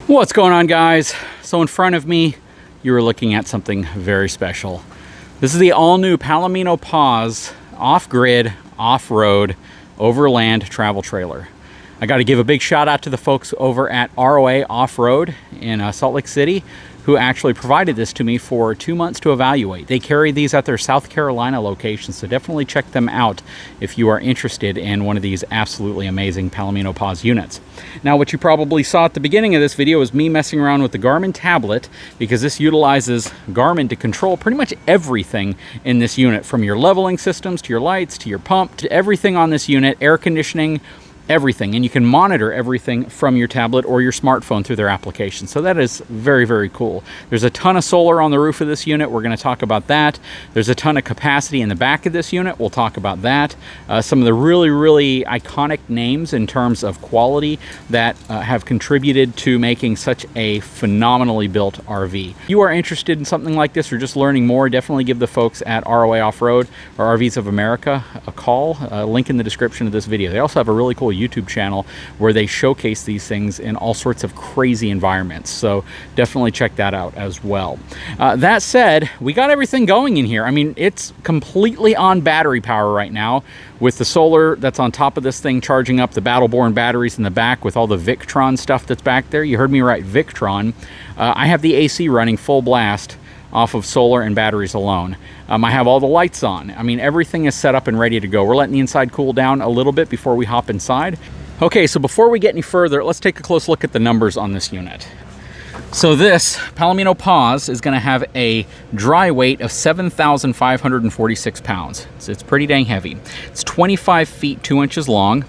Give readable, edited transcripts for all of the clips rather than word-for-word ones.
What's going on, guys? So in front of me, you are looking at something very special. This is the all-new Palomino Pause off-grid, off-road, overland travel trailer. I got to give a big shout out to the folks over at ROA Off Road in Salt Lake City, who actually provided this to me for 2 months to evaluate. They carry these at their South Carolina location, so definitely check them out if you are interested in one of these absolutely amazing Palomino Pause units. Now, what you probably saw at the beginning of this video is me messing around with the Garmin tablet, because this utilizes Garmin to control pretty much everything in this unit, from your leveling systems to your lights to your pump to everything on this unit, air conditioning, everything. And you can monitor everything from your tablet or your smartphone through their application. So that is very, very cool. There's a ton of solar on the roof of this unit. We're going to talk about that. There's a ton of capacity in the back of this unit. We'll talk about that. Some of the really, really iconic names in terms of quality that have contributed to making such a phenomenally built RV. If you are interested in something like this or just learning more, definitely give the folks at ROA Off Road or RVs of America a call. Link in the description of this video. They also have a really cool YouTube channel where they showcase these things in all sorts of crazy environments, so definitely check that out as well. That said, we got everything going in here. I mean, it's completely on battery power right now, with the solar that's on top of this thing charging up the Battleborn batteries in the back with all the Victron stuff that's back there. You heard me right, Victron. I have the AC running full blast off of solar and batteries alone. I have all the lights on. I mean, everything is set up and ready to go. We're letting the inside cool down a little bit before we hop inside. Okay, so before we get any further, let's take a close look at the numbers on this unit. So this Palomino Pause is going to have a dry weight of 7,546 pounds. So it's pretty dang heavy. It's 25 feet 2 inches long.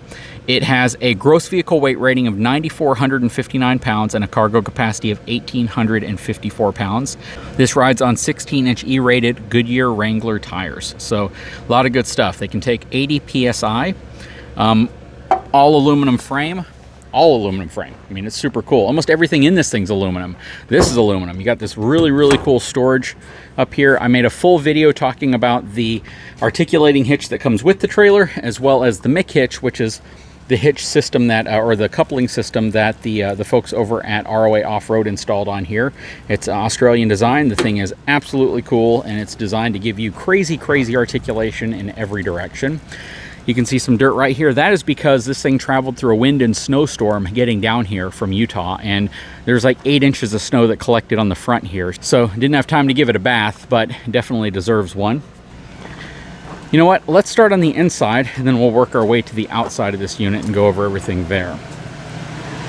It has a gross vehicle weight rating of 9,459 pounds and a cargo capacity of 1,854 pounds. This rides on 16-inch E-rated Goodyear Wrangler tires. So a lot of good stuff. They can take 80 PSI, all aluminum frame. All aluminum frame. I mean, it's super cool. Almost everything in this thing's aluminum. This is aluminum. You got this really, really cool storage up here. I made a full video talking about the articulating hitch that comes with the trailer, as well as the Mick hitch, which is the hitch system that, or the coupling system that the folks over at ROA Off Road installed on here. It's Australian design. The thing is absolutely cool, and it's designed to give you crazy, crazy articulation in every direction. You can see some dirt right here. That is because this thing traveled through a wind and snowstorm getting down here from Utah, and there's like 8 inches of snow that collected on the front here. So didn't have time to give it a bath, but definitely deserves one. You know what? Let's start on the inside, and then we'll work our way to the outside of this unit and go over everything there.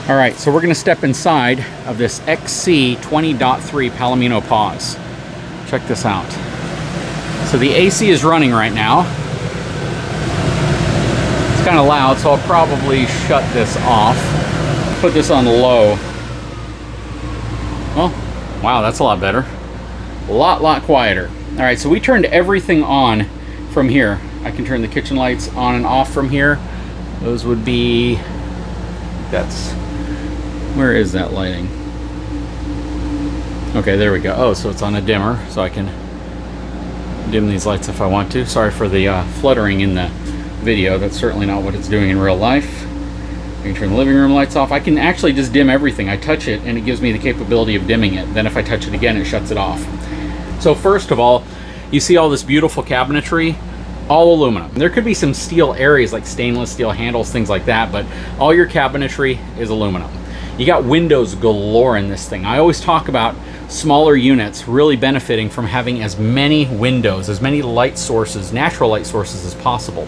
All right, so we're going to step inside of this XC 20.3 Palomino Pause. Check this out. So the AC is running right now. It's kind of loud, so I'll probably shut this off. Put this on low. Oh, wow, that's a lot better. A lot quieter. All right, so we turned everything on from here. I can turn the kitchen lights on and off from here. Those would be, where is that lighting? Okay, there we go. Oh, so it's on a dimmer, so I can dim these lights if I want to. Sorry for the fluttering in the video. That's certainly not what it's doing in real life. I can turn the living room lights off. I can actually just dim everything. I touch it and it gives me the capability of dimming it. Then if I touch it again, it shuts it off. So first of all, you see all this beautiful cabinetry, all aluminum. There could be some steel areas like stainless steel handles, things like that, but all your cabinetry is aluminum. You got windows galore in this thing. I always talk about smaller units really benefiting from having as many windows, as many light sources, natural light sources as possible.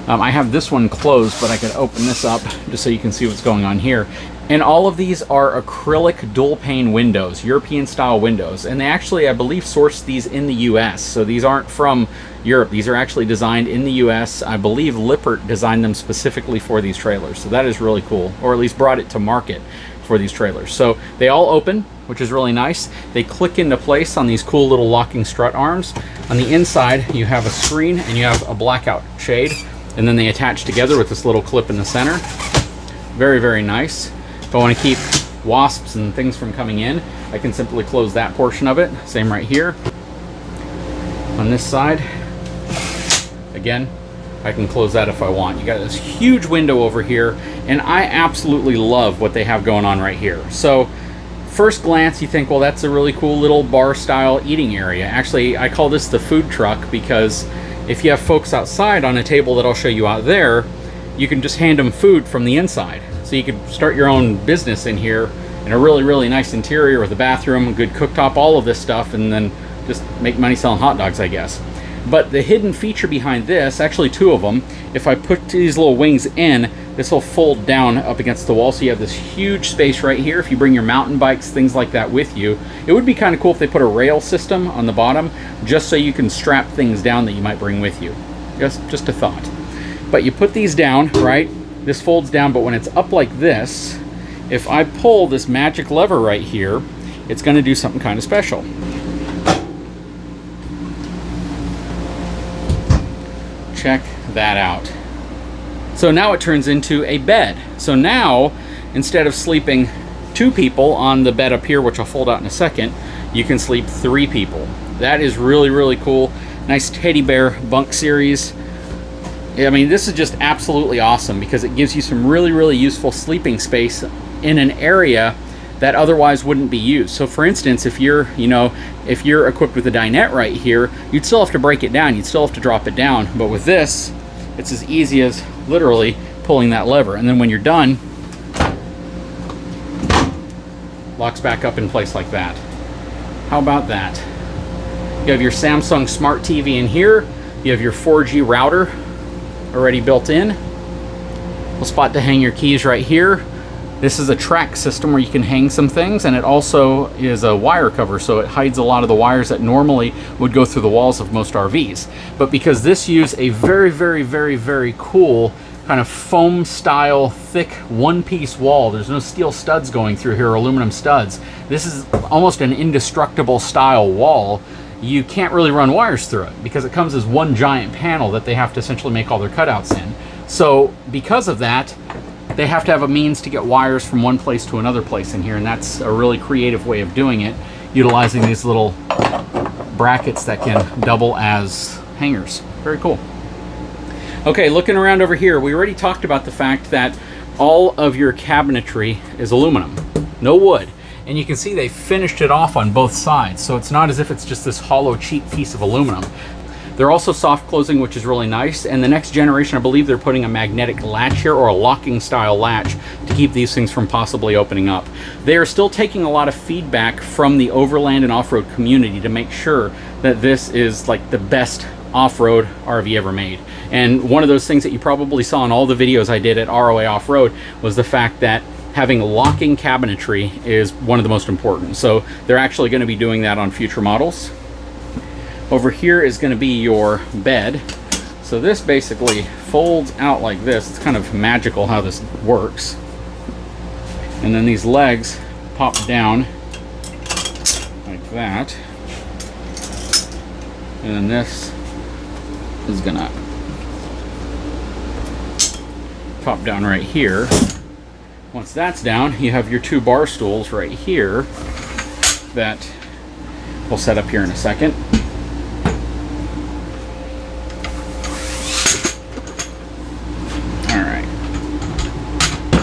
I have this one closed, but I could open this up just so you can see what's going on here. And all of these are acrylic dual pane windows, European style windows. And they actually, I believe, source these in the US. So these aren't from Europe. These are actually designed in the US. I believe Lippert designed them specifically for these trailers. So that is really cool, or at least brought it to market for these trailers. So they all open, which is really nice. They click into place on these cool little locking strut arms. On the inside, you have a screen and you have a blackout shade, and then they attach together with this little clip in the center. Very, very nice. If I want to keep wasps and things from coming in, I can simply close that portion of it. Same right here. On this side, again, I can close that if I want. You got this huge window over here, and I absolutely love what they have going on right here. So first glance you think, well, that's a really cool little bar style eating area. Actually, I call this the food truck because if you have folks outside on a table that I'll show you out there, you can just hand them food from the inside. So you could start your own business in here in a really, really nice interior with a bathroom, a good cooktop, all of this stuff, and then just make money selling hot dogs, I guess. But the hidden feature behind this, actually two of them, if I put these little wings in, this will fold down up against the wall, so you have this huge space right here. If you bring your mountain bikes, things like that with you, it would be kind of cool if they put a rail system on the bottom, just so you can strap things down that you might bring with you. Just a thought. But you put these down, right? This folds down, but when it's up like this, if I pull this magic lever right here, it's going to do something kind of special. Check that out. So now it turns into a bed. So now, instead of sleeping 2 people on the bed up here, which I'll fold out in a second, you can sleep 3 people. That is really, really cool. Nice teddy bear bunk series. I mean, this is just absolutely awesome because it gives you some really, really useful sleeping space in an area that otherwise wouldn't be used. So for instance, if you're, if you're equipped with a dinette right here, you'd still have to break it down, you'd still have to drop it down. But with this, it's as easy as literally pulling that lever. And then when you're done, locks back up in place like that. How about that? You have your Samsung Smart TV in here. You have your 4G router already built in. A little spot to hang your keys right here. This is a track system where you can hang some things, and it also is a wire cover, so it hides a lot of the wires that normally would go through the walls of most RVs. But because this uses a very, very, very, very cool kind of foam style thick one-piece wall, there's no steel studs going through here, aluminum studs. This is almost an indestructible style wall. You can't really run wires through it because it comes as one giant panel that they have to essentially make all their cutouts in. So because of that, they have to have a means to get wires from one place to another place in here, and that's a really creative way of doing it, utilizing these little brackets that can double as hangers. Very cool. Okay, looking around over here, we already talked about the fact that all of your cabinetry is aluminum, no wood. And you can see they finished it off on both sides, so it's not as if it's just this hollow, cheap piece of aluminum. They're also soft closing, which is really nice. And the next generation, I believe they're putting a magnetic latch here, or a locking style latch, to keep these things from possibly opening up. They are still taking a lot of feedback from the Overland and off-road community to make sure that this is like the best off-road RV ever made. And one of those things that you probably saw in all the videos I did at ROA Off Road was the fact that having locking cabinetry is one of the most important. So they're actually going to be doing that on future models. Over here is going to be your bed. So this basically folds out like this. It's kind of magical how this works. And then these legs pop down like that. And then this is going to pop down right here. Once that's down, you have your 2 bar stools right here that we'll set up here in a second.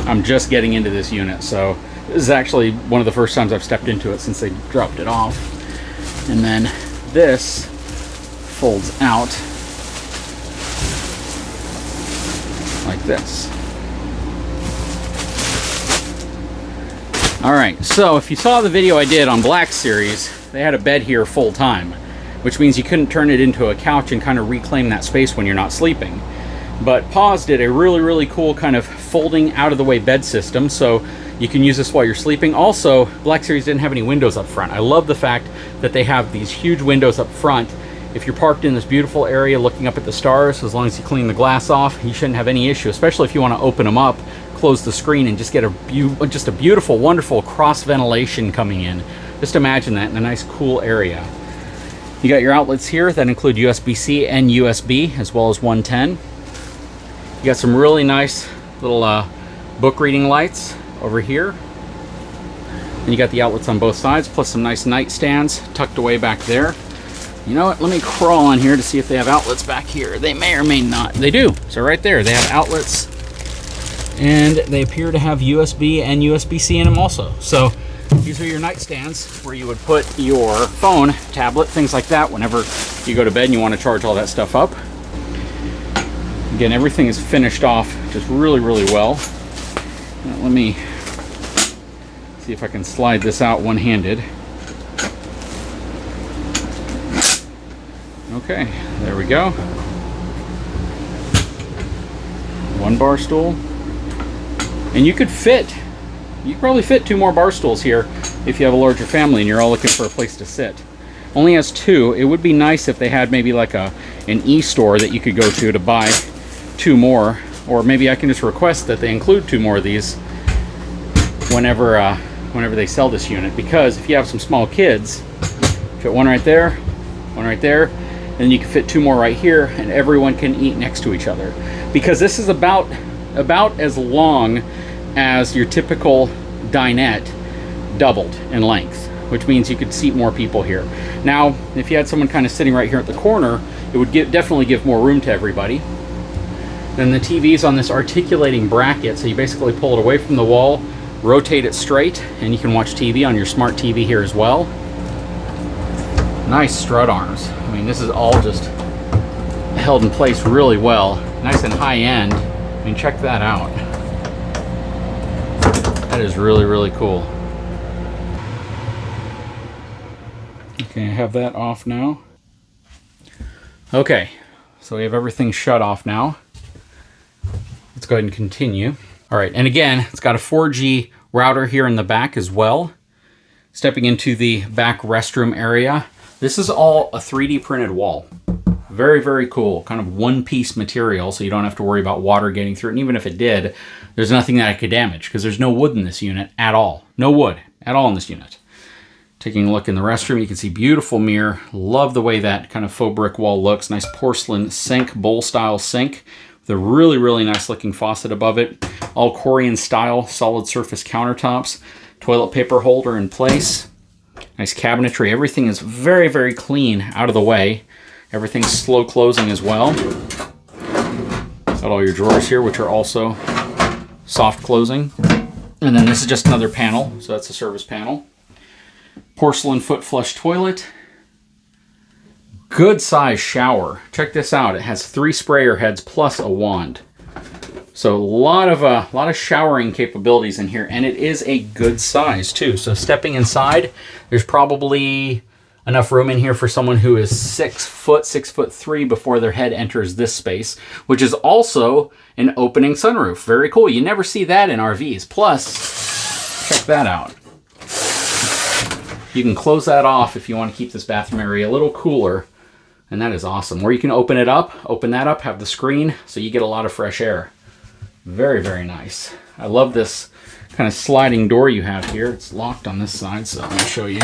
I'm just getting into this unit, so this is actually one of the first times I've stepped into it since they dropped it off. And then this folds out like this. Alright, so if you saw the video I did on Black Series, they had a bed here full time, which means you couldn't turn it into a couch and kind of reclaim that space when you're not sleeping. But Paws did a really, really cool kind of folding out of the way bed system, so you can use this while you're sleeping. Also, Black Series didn't have any windows up front. I love the fact that they have these huge windows up front. If you're parked in this beautiful area looking up at the stars, as long as you clean the glass off, you shouldn't have any issue, especially if you want to open them up, close the screen, and just get a beautiful, wonderful cross ventilation coming in. Just imagine that in a nice, cool area. You got your outlets here that include USB-C and USB, as well as 110. You got some really nice little book reading lights over here. And you got the outlets on both sides, plus some nice nightstands tucked away back there. You know what, let me crawl on here to see if they have outlets back here. They may or may not. They do. So right there, they have outlets And they appear to have USB and USB-C in them also. So these are your nightstands where you would put your phone, tablet, things like that whenever you go to bed and you want to charge all that stuff up. Again, everything is finished off just really, really well. Now, let me see if I can slide this out one-handed. Okay, there we go. One bar stool. And you could probably fit 2 more bar stools here if you have a larger family and you're all looking for a place to sit. Only has 2. It would be nice if they had maybe like an e-store that you could go to buy 2 more, or maybe I can just request that they include 2 more of these whenever they sell this unit, because if you have some small kids, fit one right there, and you can fit 2 more right here, and everyone can eat next to each other. Because this is about as long as your typical dinette doubled in length, which means you could seat more people here. Now, if you had someone kind of sitting right here at the corner, it would definitely give more room to everybody. Then the TV's on this articulating bracket, so you basically pull it away from the wall, rotate it straight, and you can watch TV on your smart TV here as well. Nice strut arms. I mean, this is all just held in place really well. Nice and high end. I mean, check that out. That is really, really cool. Okay, I have that off now. Okay, so we have everything shut off now. Let's go ahead and continue. All right, and again, it's got a 4G router here in the back as well. Stepping into the back restroom area. This is all a 3D printed wall. Very, very cool. Kind of one-piece material, so you don't have to worry about water getting through it. And even if it did, there's nothing that it could damage because there's no wood in this unit at all. No wood at all in this unit. Taking a look in the restroom, you can see beautiful mirror. Love the way that kind of faux brick wall looks. Nice porcelain sink, bowl-style sink with a really, really nice looking faucet above it. All Korean style, solid surface countertops. Toilet paper holder in place. Nice cabinetry. Everything is very, very clean out of the way. Everything's slow closing as well. Got all your drawers here, which are also soft closing. And then this is just another panel, so that's a service panel. Porcelain foot flush toilet. Good size shower. Check this out. It has 3 sprayer heads plus a wand. So a lot of showering capabilities in here, and it is a good size too. So stepping inside, there's probably enough room in here for someone who is 6 foot, 6'3" before their head enters this space, which is also an opening sunroof. Very cool. You never see that in RVs. Plus, check that out. You can close that off if you want to keep this bathroom area a little cooler, and that is awesome. Or you can open it up, open that up, have the screen, so you get a lot of fresh air. Very, very nice. I love this kind of sliding door you have here. It's locked on this side, so let me show you.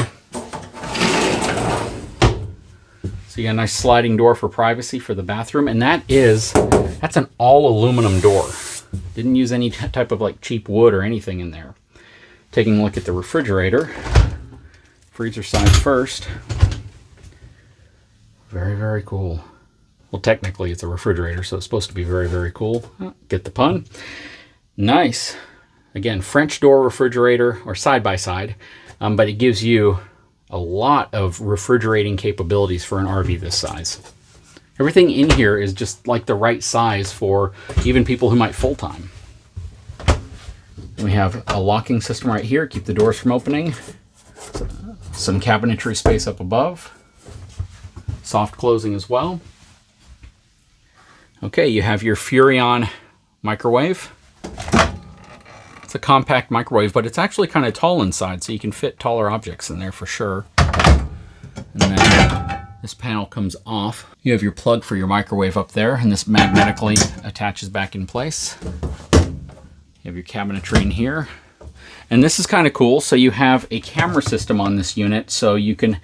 So you got a nice sliding door for privacy for the bathroom, and that's an all aluminum door. Didn't use any type of like cheap wood or anything in there. Taking a look at the refrigerator. Freezer size first. Very, very cool. Well, technically it's a refrigerator, so it's supposed to be very, very cool. Get the pun. Nice. Again, French door refrigerator, or side by side, but it gives you a lot of refrigerating capabilities for an RV this size. Everything in here is just like the right size for even people who might full-time. We have a locking system right here, keep the doors from opening. Some cabinetry space up above. Soft closing as well. Okay, you have your Furrion microwave. It's a compact microwave, but it's actually kind of tall inside, so you can fit taller objects in there for sure. And then this panel comes off. You have your plug for your microwave up there, and this magnetically attaches back in place. You have your cabinetry in here. And this is kind of cool. So you have a camera system on this unit, so you can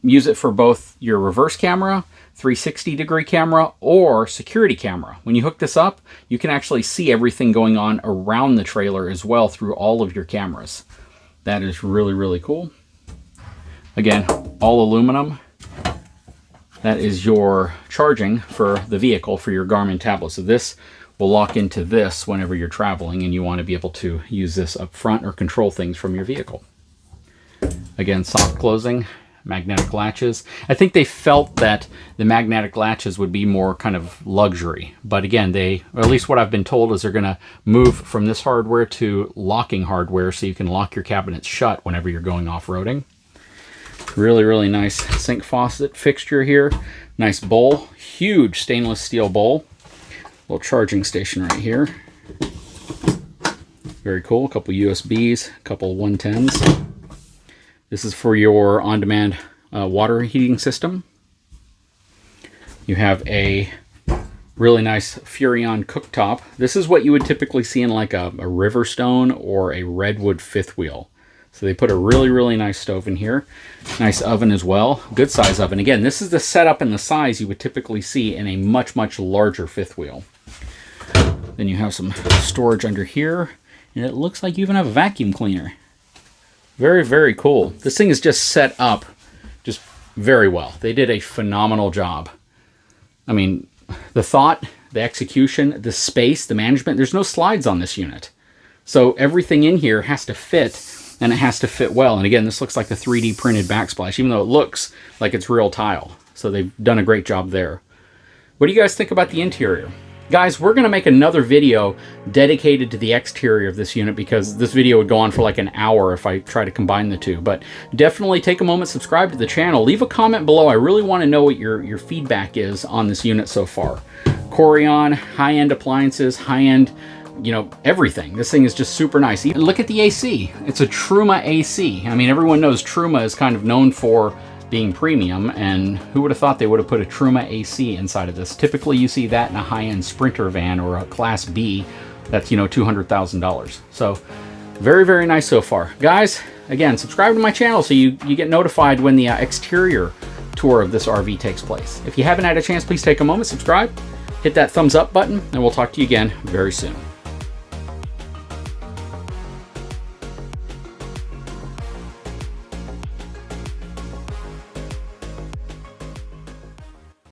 use it for both your reverse camera, 360-degree camera, or security camera. When you hook this up, you can actually see everything going on around the trailer as well through all of your cameras. That is really, really cool. Again, all aluminum. That is your charging for the vehicle for your Garmin tablet. So this will lock into this whenever you're traveling and you want to be able to use this up front or control things from your vehicle. Again, soft closing, magnetic latches. I think they felt that the magnetic latches would be more kind of luxury, but again, or at least what I've been told is they're going to move from this hardware to locking hardware so you can lock your cabinets shut whenever you're going off-roading. Really, really nice sink faucet fixture here. Nice bowl, huge stainless steel bowl. Little charging station right here. Very cool. A couple USBs, a couple 110s. This is for your on-demand water heating system. You have a really nice Furrion cooktop. This is what you would typically see in like a Riverstone or a Redwood fifth wheel. So they put a really, really nice stove in here. Nice oven as well. Good size oven. Again, this is the setup and the size you would typically see in a much, much larger fifth wheel. Then you have some storage under here. And it looks like you even have a vacuum cleaner. Very, very cool. This thing is just set up just very well. They did a phenomenal job. I mean, the thought, the execution, the space, the management, there's no slides on this unit. So everything in here has to fit, and it has to fit well. And again, this looks like the 3D printed backsplash, even though it looks like it's real tile. So they've done a great job there. What do you guys think about the interior? Guys, we're going to make another video dedicated to the exterior of this unit because this video would go on for like an hour if I try to combine the two. But definitely take a moment, subscribe to the channel, leave a comment below. I really want to know what your feedback is on this unit so far. Corian, high-end appliances, high-end, you know, everything. This thing is just super nice. Even look at the AC. It's a Truma AC. I mean, everyone knows Truma is kind of known for being premium, and who would have thought they would have put a Truma AC inside of this? Typically you see that in a high-end Sprinter van or a Class B that's, you know, $200,000. So very, very nice so far. Guys, again, subscribe to my channel so you get notified when the exterior tour of this RV takes place. If you haven't had a chance, please take a moment, subscribe, hit that thumbs up button, and we'll talk to you again very soon.